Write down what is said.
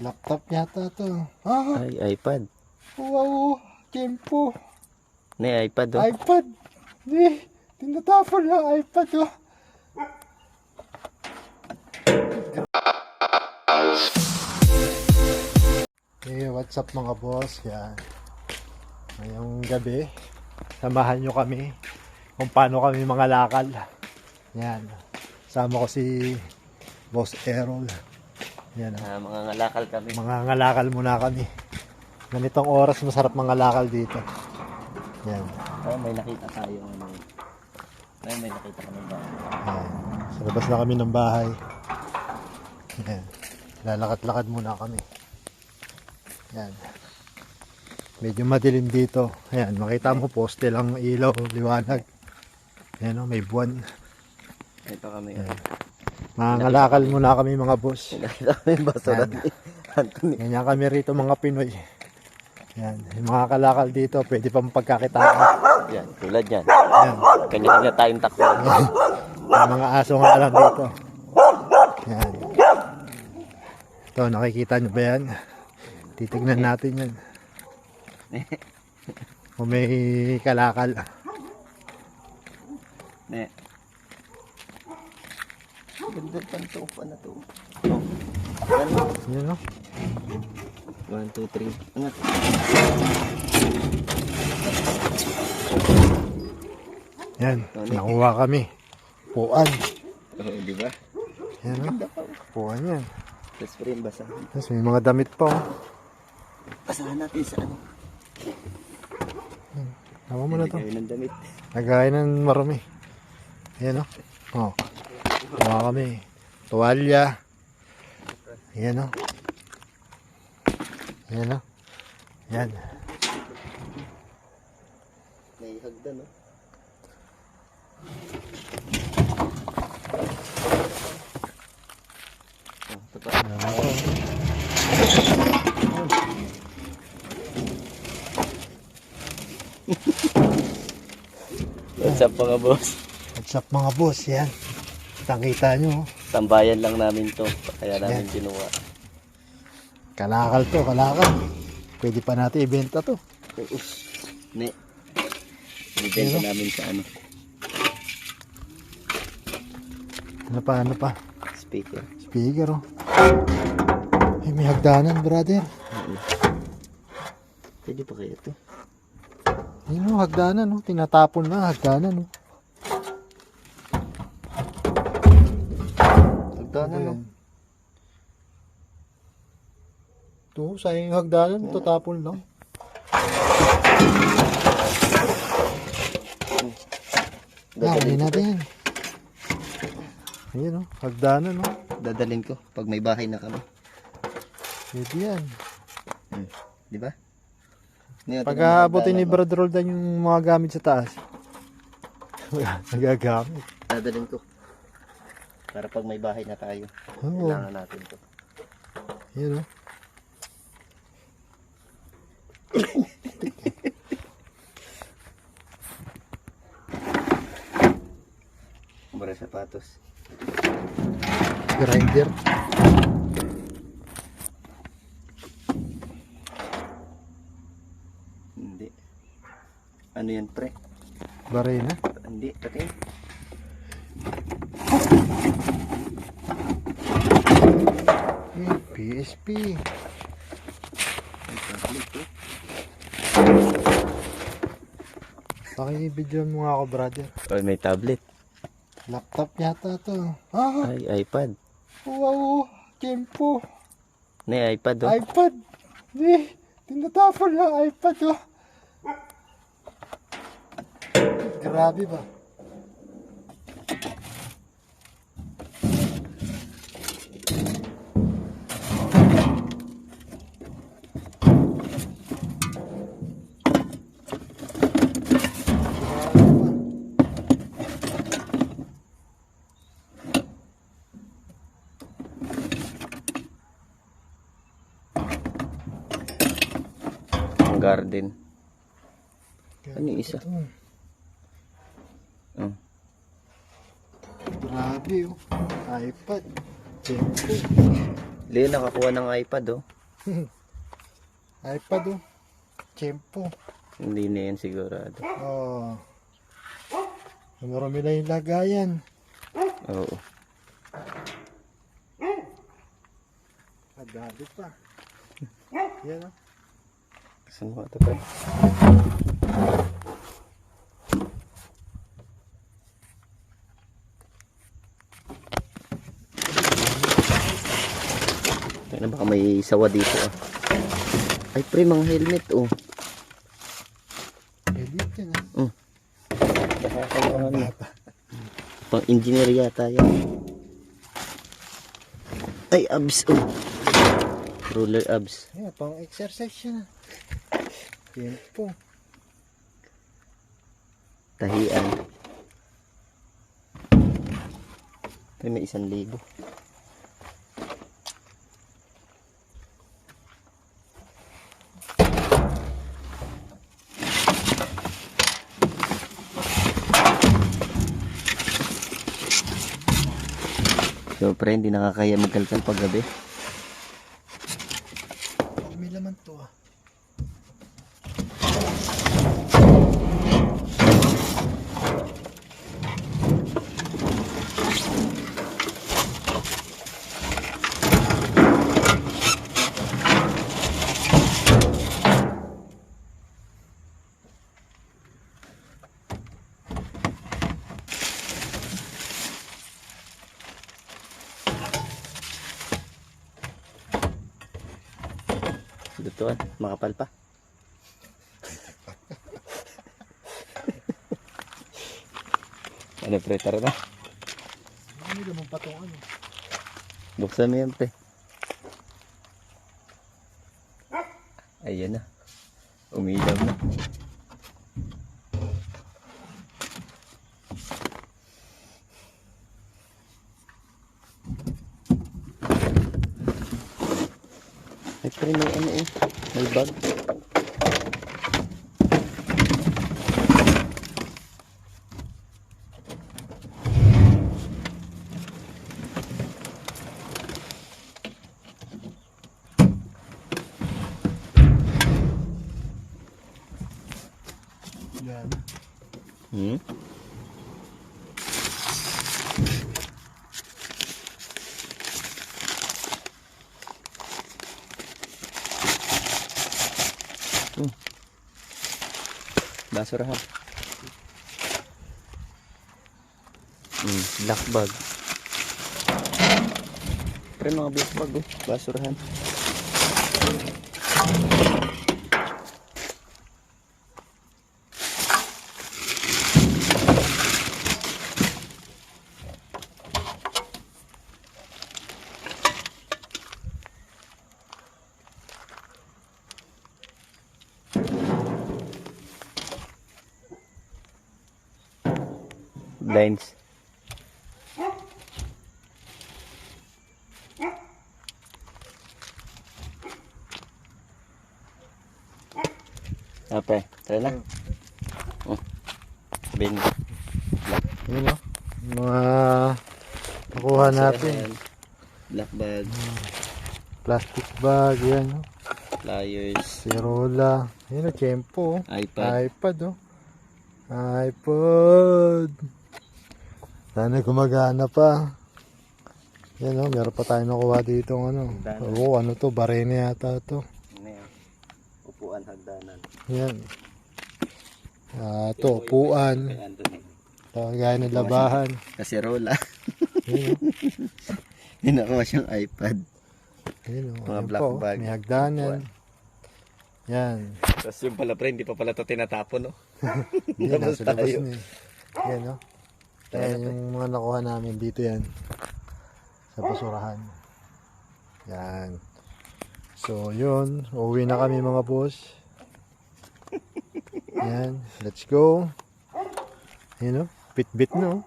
Laptop yata to. Ah, Ay, iPad. wow. Tempo. Ne, iPad oh. iPad. Tinatapon lang iPad oh. Hey, what's up mga boss? Yan. Ngayong gabi, samahan nyo kami kung paano kami mga lakal. Yan. Sama ko si Boss Errol. Yan. Mga ngalakal kami. Mga ngalakal muna kami. Ganitong oras masarap mga lakal dito. Yan. Ay, may nakita tayo. Ay, may nakita kami ba? Yan. Sa labas na kami ng bahay. Yan. Lalakad-lakad muna kami. Yan. Medyo madilim dito. Ayan, makita mo poste lang ilaw, liwanag. Ayan o, may buwan. Ito kami. Ayan. Mangangalakal muna kami mga boss. Nakita kami yung basura ni Anthony. Ganyan kami rito mga Pinoy. Ayan, yung mga kalakal dito, pwede pang pagkakitaan. Yan, tulad yan. Ayan. Kanya-kanya tayong takbo. Yung mga aso nga lang dito. Ayan. Ito, nakikita nyo ba yan? Titignan natin yan. Kung may kalakal. Ne. Ganda panto pa na to. Yan o. 1, 2, 3. Angat. Yan, nakuha kami. Puan. Oh, di ba? Yan o. Puan yan. Tapos pa rin basahan. Tapos may mga damit pa o. Basahan natin sa ano. Tawa mo na to. Lagay ng damit. Nagaya ng marumi. Ayan o. Oh. Tawa kami. Tuwalya. Ayan o. Ayan o. Ayan. May hagdan, no? Oh, ito pa. Ayan o. What's up mga boss? What's up mga boss? Yan. Kitang-kita nyo. Tambayan lang namin to. Kaya namin kinuha. Kalakal to, kalakal. Pwede pa natin ibenta to. Ne. Ibenta namin sa ano? Ano pa? Speaker. Speaker oh. Ay, may hagdanan brother. Pwede pa kaya ito? Ayun oh, hagdanan oh. Tinatapon na hagdanan oh. Hagdanan, no? Ito, sayang yung hagdanan. Tatapon lang. Hindi natin yan. Ayun oh, hagdanan oh. Dadalhin ko pag may bahay na kami. Pwede yan. Di ba? Pag abutin ni Brother Roldan yung mga gamit sa taas. Nagagamit. Dadalhin ko. Para pag may bahay na tayo. Oo. Kailangan natin to. Ayun oh. Mura sapatos. Grinder. Hindi. Ano yan, pre? Barena. Hindi, pati. PSP. Paki-video mo nga ako brother. Oh, may tablet. Laptop yata to. Ah, Ay, iPad. wow. Tempo. Ne, iPad oh. iPad. Tinatapon lang iPad oh. Grabe ba? Garden. Ano yung isa? Oh. Grabe oh. iPad. Tempo. Leo nakakuha ng iPad oh. iPad oh. Tiyempo. Hindi na yan sigurado. Oh. Marami na yung lagayan. Oo. Agado pa. Yan oh. Saan mo ito pa? Kaya baka may sawa dito ah. Ay pre, mga helmet oh. Elite yan ah. Baka kayo ano. Pang engineer yata yan. Ay, abs oh. Roller abs. Yan, pang exercise yan ah. Tiyempo. Tahian. Ito may 1,000. So, pre, hindi nakakaya magkalkal pag gabi. May laman to ah. Lutuan, makapal pa. Ano pre, tara na. May laman pa tong ano. Buksan mo yan pre. Ayan na. Umilaw na. Ay pre, may ano eh. May bag. Yan. Hmm? Basurahan. Black bag. Pre, mga black bag oh. Basurahan. Blinds. Apa? Tara na. Oh. Bin. Black. Yun o. Mga nakuha natin. Black bag. Plastic bag. Yan o. Pliers. Sirola. Yun o. Tiyempo. iPad. iPad o. iPad. Sana gumagana pa. Yan o. Meron pa tayo nakuha dito. Ano. Oo, ano to? Barene yata to. Ano yan? Upuan, hagdanan. Yan. Ito, upuan. Kay Anthony. Gaya ng labahan. Kasirola. Yan o. Hinakuha siyang iPad. Yan o. Mga Ayan black po, bag. may hagdanan. Yan. Tapos yung pala pre, hindi pa pala ito tinatapon no? Yan, nasa labas tayo. na eh. Yan o. Ayan yung mga nakuha namin dito yan. Sa basurahan. Yan. So yun. Uwi na kami mga boss. Yan. Let's go. Yan o. Bit-bit no.